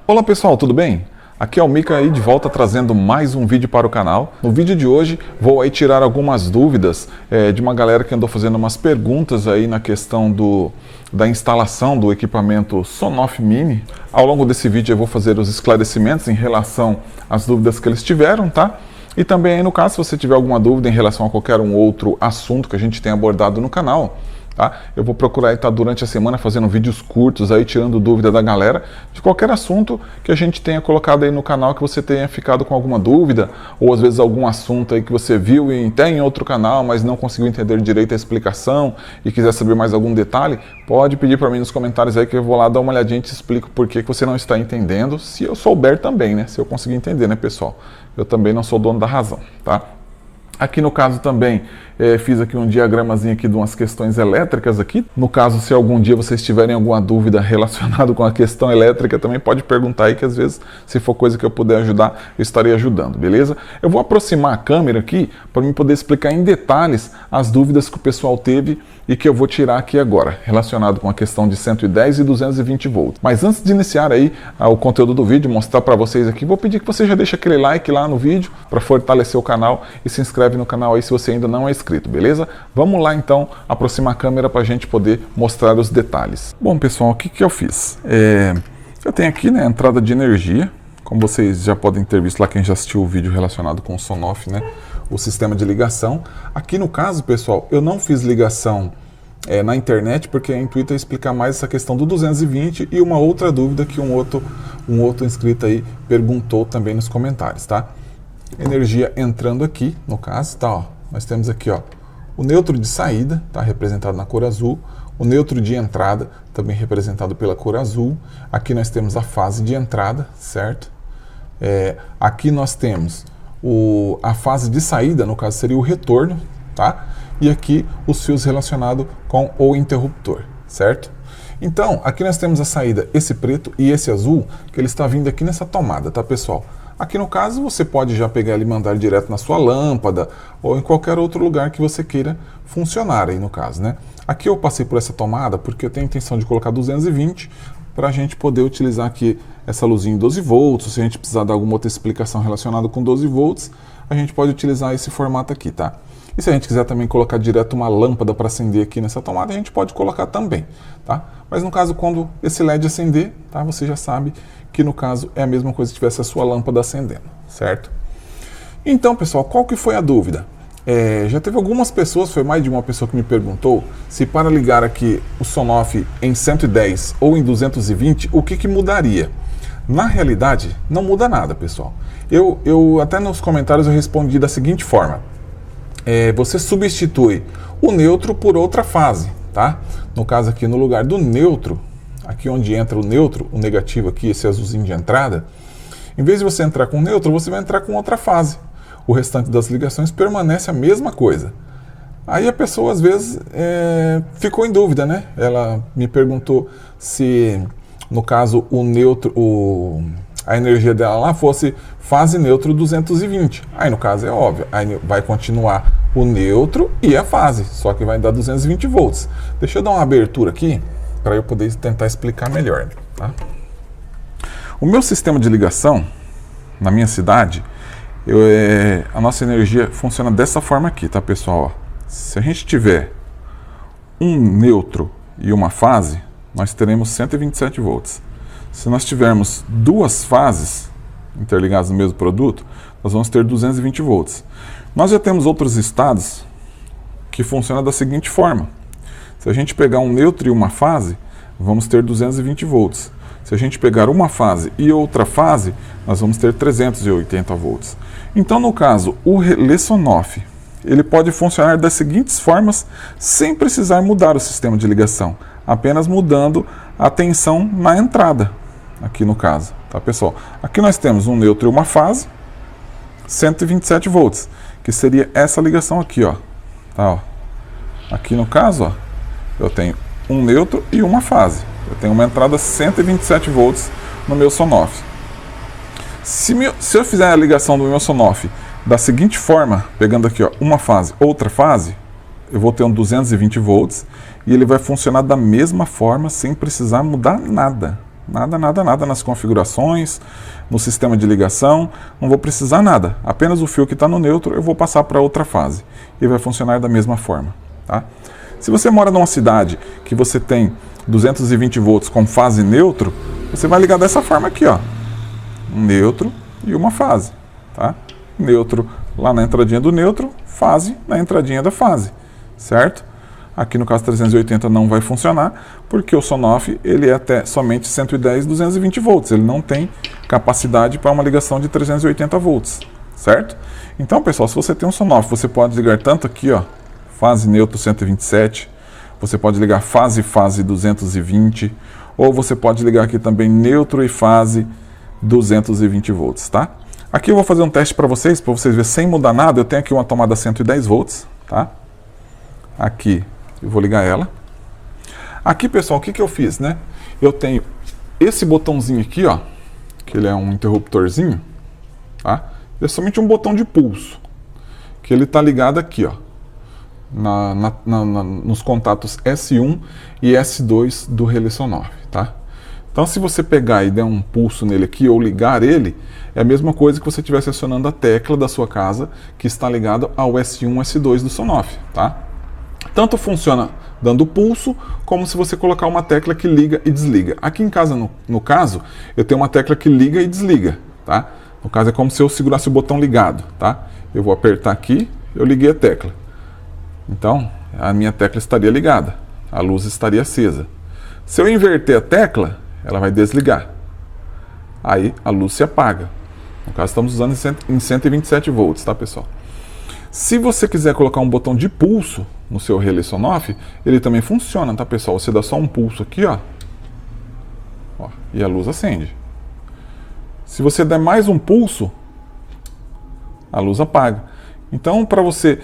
Olá pessoal, tudo bem? Aqui é o Mika aí de volta trazendo mais um vídeo para o canal. No vídeo de hoje vou aí tirar algumas dúvidas de uma galera que andou fazendo umas perguntas aí na questão da instalação do equipamento Sonoff Mini. Ao longo desse vídeo eu vou fazer os esclarecimentos em relação às dúvidas que eles tiveram, tá? E também aí no caso, se você tiver alguma dúvida em relação a qualquer outro assunto que a gente tem abordado no canal, tá? Eu vou procurar estar durante a semana fazendo vídeos curtos aí, tirando dúvida da galera de qualquer assunto que a gente tenha colocado aí no canal, que você tenha ficado com alguma dúvida, ou às vezes algum assunto aí que você viu e tem em outro canal, mas não conseguiu entender direito a explicação e quiser saber mais algum detalhe, pode pedir para mim nos comentários aí que eu vou lá dar uma olhadinha e te explico por que você não está entendendo, se eu souber também, né? Se eu conseguir entender, né, pessoal? Eu também não sou dono da razão, tá? Aqui no caso também fiz aqui um diagramazinho aqui de umas questões elétricas aqui. No caso, se algum dia vocês tiverem alguma dúvida relacionada com a questão elétrica, também pode perguntar aí que às vezes, se for coisa que eu puder ajudar, eu estarei ajudando, beleza? Eu vou aproximar a câmera aqui para mim poder explicar em detalhes as dúvidas que o pessoal teve e que eu vou tirar aqui agora, relacionado com a questão de 110 e 220 volts. Mas antes de iniciar aí o conteúdo do vídeo, mostrar para vocês aqui, vou pedir que você já deixe aquele like lá no vídeo para fortalecer o canal e se inscreve no canal aí se você ainda não é inscrito, beleza? Vamos lá então aproximar a câmera para a gente poder mostrar os detalhes. Bom pessoal, o que eu fiz? Eu tenho aqui, né, a entrada de energia, como vocês já podem ter visto lá, quem já assistiu o vídeo relacionado com o Sonoff, né, o sistema de ligação. Aqui no caso, pessoal, eu não fiz ligação na internet, porque o intuito é explicar mais essa questão do 220 e uma outra dúvida que um outro inscrito aí perguntou também nos comentários, tá? Energia entrando aqui, no caso, tá, ó, nós temos aqui, ó, o neutro de saída, tá representado na cor azul, o neutro de entrada, também representado pela cor azul. Aqui nós temos a fase de entrada, certo? Aqui nós temos a fase de saída, no caso seria o retorno, tá? E aqui os fios relacionados com o interruptor, certo? Então, aqui nós temos a saída, esse preto e esse azul, que ele está vindo aqui nessa tomada, tá, pessoal? Aqui no caso, você pode já pegar ele e mandar direto na sua lâmpada ou em qualquer outro lugar que você queira funcionar aí no caso, né? Aqui eu passei por essa tomada porque eu tenho a intenção de colocar 220 para a gente poder utilizar aqui essa luzinha em 12 volts. Se a gente precisar de alguma outra explicação relacionada com 12 volts, a gente pode utilizar esse formato aqui, tá? E se a gente quiser também colocar direto uma lâmpada para acender aqui nessa tomada, a gente pode colocar também, tá? Mas no caso, quando esse LED acender, tá? Você já sabe que no caso é a mesma coisa se tivesse a sua lâmpada acendendo, certo? Então, pessoal, qual que foi a dúvida? Já teve algumas pessoas, foi mais de uma pessoa que me perguntou se para ligar aqui o Sonoff em 110 ou em 220, o que mudaria? Na realidade, não muda nada, pessoal. Eu até nos comentários eu respondi da seguinte forma. Você substitui o neutro por outra fase, tá? No caso aqui, no lugar do neutro, aqui onde entra o neutro, o negativo aqui, esse azulzinho de entrada, em vez de você entrar com neutro, você vai entrar com outra fase. O restante das ligações permanece a mesma coisa. Aí a pessoa, às vezes, ficou em dúvida, né? Ela me perguntou se, no caso, o neutro, a energia dela lá fosse fase neutro 220. Aí, no caso, é óbvio, aí vai continuar o neutro e a fase, só que vai dar 220 volts. Deixa eu dar uma abertura aqui, para eu poder tentar explicar melhor, tá? O meu sistema de ligação, na minha cidade, a nossa energia funciona dessa forma aqui, tá, pessoal? Ó, se a gente tiver um neutro e uma fase, nós teremos 127 volts. Se nós tivermos duas fases interligadas no mesmo produto, nós vamos ter 220 volts. Nós já temos outros estados que funcionam da seguinte forma. Se a gente pegar um neutro e uma fase, vamos ter 220 volts. Se a gente pegar uma fase e outra fase, nós vamos ter 380 volts. Então, no caso, o relé Sonoff, ele pode funcionar das seguintes formas, sem precisar mudar o sistema de ligação, apenas mudando a tensão na entrada, aqui no caso, tá, pessoal? Aqui nós temos um neutro e uma fase, 127 volts, que seria essa ligação aqui, ó. Tá, ó. Aqui no caso, ó, eu tenho um neutro e uma fase. Eu tenho uma entrada 127 volts no meu Sonoff. Se eu fizer a ligação do meu Sonoff da seguinte forma, pegando aqui, ó, uma fase, outra fase, eu vou ter um 220 volts e ele vai funcionar da mesma forma sem precisar mudar nada. Nada, nada, nada nas configurações, no sistema de ligação, não vou precisar nada. Apenas o fio que está no neutro eu vou passar para outra fase e vai funcionar da mesma forma, tá? Se você mora numa cidade que você tem 220 volts com fase neutro, você vai ligar dessa forma aqui, ó. Um neutro e uma fase, tá? Neutro lá na entradinha do neutro, fase na entradinha da fase, certo? Aqui no caso 380 não vai funcionar, porque o Sonoff ele é até somente 110, 220 volts. Ele não tem capacidade para uma ligação de 380 volts, certo? Então, pessoal, se você tem um Sonoff, você pode ligar tanto aqui, ó, fase neutro 127, você pode ligar fase 220, ou você pode ligar aqui também neutro e fase 220 volts, tá? Aqui eu vou fazer um teste para vocês verem sem mudar nada. Eu tenho aqui uma tomada 110 volts, tá? Aqui eu vou ligar ela. Aqui, pessoal, o que eu fiz, né? Eu tenho esse botãozinho aqui, ó, que ele é um interruptorzinho, tá? Ele é somente um botão de pulso, que ele tá ligado aqui, ó, nos contatos S1 e S2 do relé Sonoff, tá? Então, se você pegar e der um pulso nele aqui ou ligar ele, é a mesma coisa que você estivesse acionando a tecla da sua casa que está ligada ao S1 e S2 do Sonoff, tá? Tanto funciona dando pulso, como se você colocar uma tecla que liga e desliga. Aqui em casa, no caso, eu tenho uma tecla que liga e desliga, tá? No caso, é como se eu segurasse o botão ligado, tá? Eu vou apertar aqui, eu liguei a tecla. Então, a minha tecla estaria ligada, a luz estaria acesa. Se eu inverter a tecla, ela vai desligar. Aí, a luz se apaga. No caso, estamos usando em 127 volts, tá, pessoal? Se você quiser colocar um botão de pulso no seu relé Sonoff, ele também funciona, tá, pessoal? Você dá só um pulso aqui, ó, e a luz acende. Se você der mais um pulso, a luz apaga. Então, para você,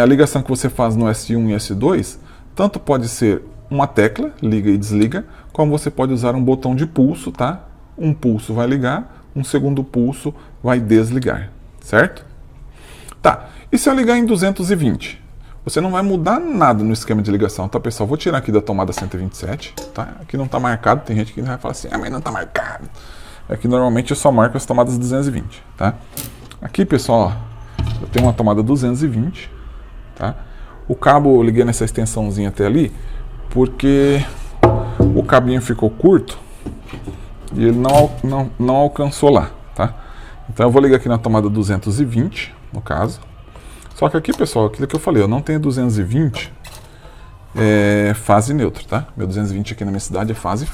a ligação que você faz no S1 e S2, tanto pode ser uma tecla, liga e desliga, como você pode usar um botão de pulso, tá? Um pulso vai ligar, um segundo pulso vai desligar, certo? Tá, e se eu ligar em 220? Você não vai mudar nada no esquema de ligação, tá, pessoal? Vou tirar aqui da tomada 127, tá? Aqui não tá marcado, tem gente que vai falar assim, mas não tá marcado. É que normalmente eu só marco as tomadas 220, tá? Aqui, pessoal, ó, eu tenho uma tomada 220, tá? O cabo eu liguei nessa extensãozinha até ali, porque o cabinho ficou curto e ele não alcançou lá, tá? Então eu vou ligar aqui na tomada 220, no caso. Só que aqui, pessoal, aquilo que eu falei, eu não tenho 220 fase neutra, tá? Meu 220 aqui na minha cidade é fase.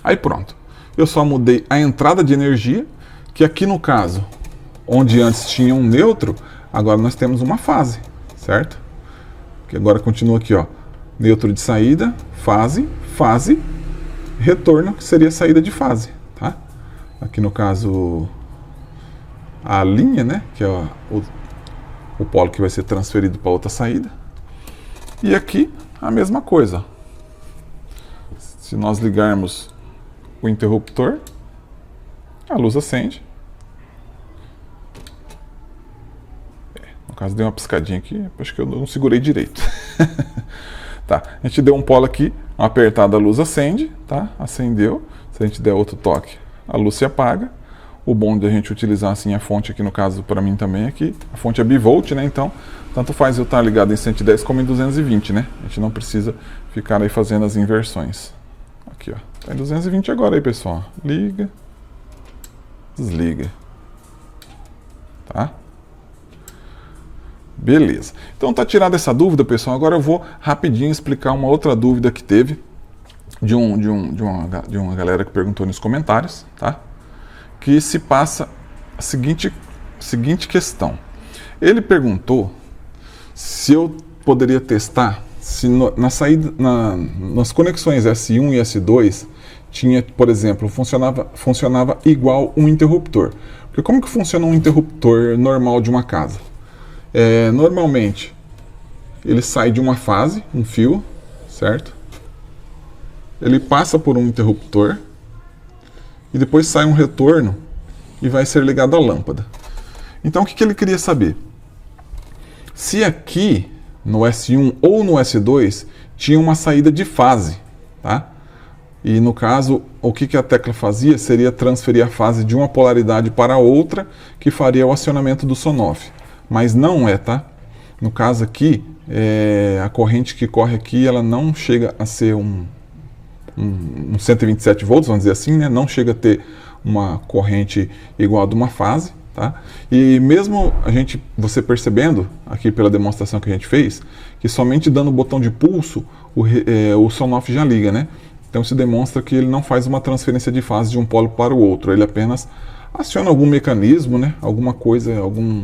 Aí pronto. Eu só mudei a entrada de energia, que aqui no caso, onde antes tinha um neutro, agora nós temos uma fase, certo? Que agora continua aqui, ó, neutro de saída, fase, retorno, que seria saída de fase, tá? Aqui no caso, a linha, né, que é o polo que vai ser transferido para outra saída. E aqui, a mesma coisa. Se nós ligarmos o interruptor, a luz acende. No caso, deu uma piscadinha aqui, acho que eu não segurei direito. Tá, a gente deu um polo aqui, uma apertada, a luz acende, tá? Acendeu. Se a gente der outro toque, a luz se apaga. O bom de a gente utilizar assim a fonte aqui, no caso, para mim também aqui, a fonte é bivolt, né? Então, tanto faz eu estar ligado em 110 como em 220, né? A gente não precisa ficar aí fazendo as inversões. Aqui, ó. Tá em 220 agora aí, pessoal. Liga, desliga. Tá? Beleza. Então tá tirada essa dúvida, pessoal. Agora eu vou rapidinho explicar uma outra dúvida que teve de uma galera que perguntou nos comentários, tá? Que se passa a seguinte questão. Ele perguntou se eu poderia testar se nas conexões S1 e S2 tinha, por exemplo, funcionava igual um interruptor. Porque como que funciona um interruptor normal de uma casa? Normalmente ele sai de uma fase, um fio, certo? Ele passa por um interruptor e depois sai um retorno e vai ser ligado à lâmpada. Então o que ele queria saber? Se aqui no S1 ou no S2 tinha uma saída de fase, tá? E no caso, o que a tecla fazia seria transferir a fase de uma polaridade para a outra, que faria o acionamento do SONOFF. Mas não é, tá? No caso aqui, a corrente que corre aqui, ela não chega a ser um 127 volts, vamos dizer assim, né? Não chega a ter uma corrente igual a de uma fase, tá? E mesmo você percebendo, aqui pela demonstração que a gente fez, que somente dando o botão de pulso, o SONOFF já liga, né? Então isso demonstra que ele não faz uma transferência de fase de um polo para o outro, ele apenas aciona algum mecanismo, né? Alguma coisa, algum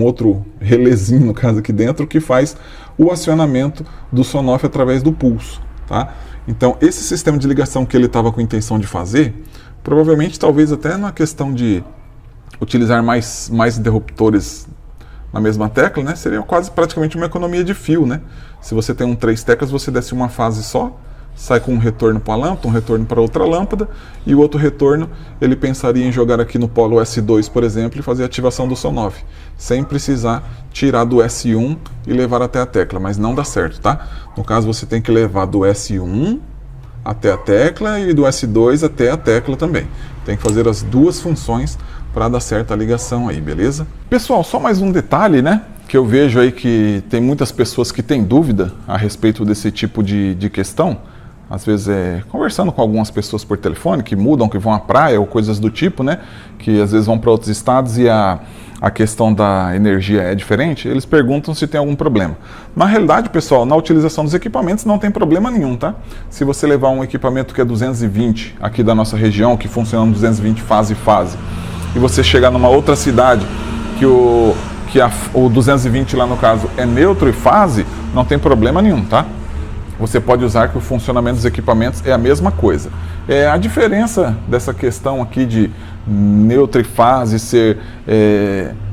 outro relézinho, no caso aqui dentro, que faz o acionamento do SONOFF através do pulso, tá? Então esse sistema de ligação que ele estava com a intenção de fazer, provavelmente talvez até na questão de utilizar mais interruptores na mesma tecla, né? Seria quase praticamente uma economia de fio, né? Se você tem 3 teclas, você desce uma fase só, sai com um retorno para a lâmpada, um retorno para outra lâmpada, e o outro retorno ele pensaria em jogar aqui no polo S2, por exemplo, e fazer a ativação do SONOFF, sem precisar tirar do S1 e levar até a tecla, mas não dá certo, tá? No caso, você tem que levar do S1 até a tecla e do S2 até a tecla também. Tem que fazer as duas funções para dar certo a ligação aí, beleza? Pessoal, só mais um detalhe, né? Que eu vejo aí que tem muitas pessoas que têm dúvida a respeito desse tipo de questão. Às vezes conversando com algumas pessoas por telefone, que mudam, que vão à praia ou coisas do tipo, né? Que às vezes vão para outros estados e a questão da energia é diferente, eles perguntam se tem algum problema. Na realidade, pessoal, na utilização dos equipamentos não tem problema nenhum, tá? Se você levar um equipamento que é 220 aqui da nossa região, que funciona 220 fase, e você chegar numa outra cidade que o 220 lá no caso é neutro e fase, não tem problema nenhum, tá? Você pode usar que o funcionamento dos equipamentos é a mesma coisa. A diferença dessa questão aqui de neutro e fase ser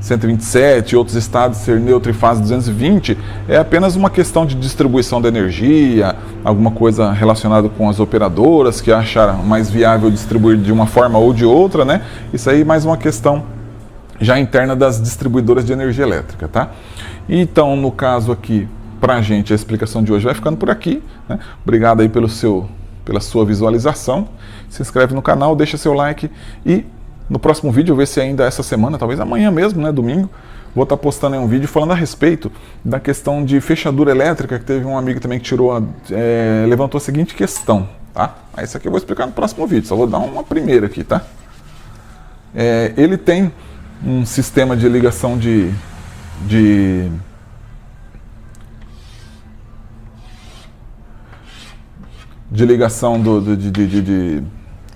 127 e outros estados ser neutro e fase 220 é apenas uma questão de distribuição da energia, alguma coisa relacionada com as operadoras que acharam mais viável distribuir de uma forma ou de outra, né? Isso aí é mais uma questão já interna das distribuidoras de energia elétrica, tá? Então, no caso aqui, pra gente, a explicação de hoje vai ficando por aqui, né? Obrigado aí pela sua visualização. Se inscreve no canal, deixa seu like e no próximo vídeo, eu ver se ainda essa semana, talvez amanhã mesmo, né, domingo, vou estar postando aí um vídeo falando a respeito da questão de fechadura elétrica, que teve um amigo também que levantou a seguinte questão, tá? Isso aqui eu vou explicar no próximo vídeo, só vou dar uma primeira aqui, tá? Ele tem um sistema de ligação de ligação de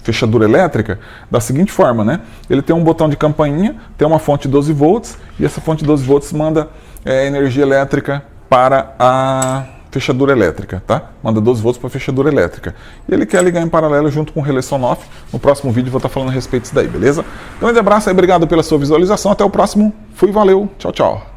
fechadura elétrica da seguinte forma, né? Ele tem um botão de campainha, tem uma fonte 12 volts e essa fonte 12 volts manda energia elétrica para a fechadura elétrica, tá? Manda 12 volts para a fechadura elétrica. E ele quer ligar em paralelo junto com o relé SONOFF. No próximo vídeo eu vou estar falando a respeito disso daí, beleza? Então, um grande abraço aí, obrigado pela sua visualização. Até o próximo. Fui, valeu, tchau, tchau.